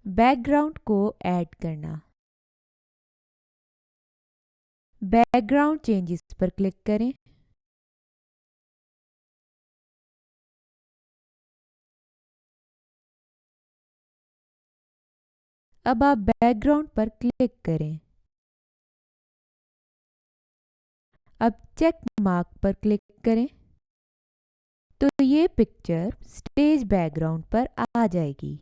Background को add करना। Background changes पर क्लिक करें। अब आप बैकग्राउंड पर क्लिक करें। अब चेक मार्क पर क्लिक करें तो ये पिक्चर स्टेज बैकग्राउंड पर आ जाएगी।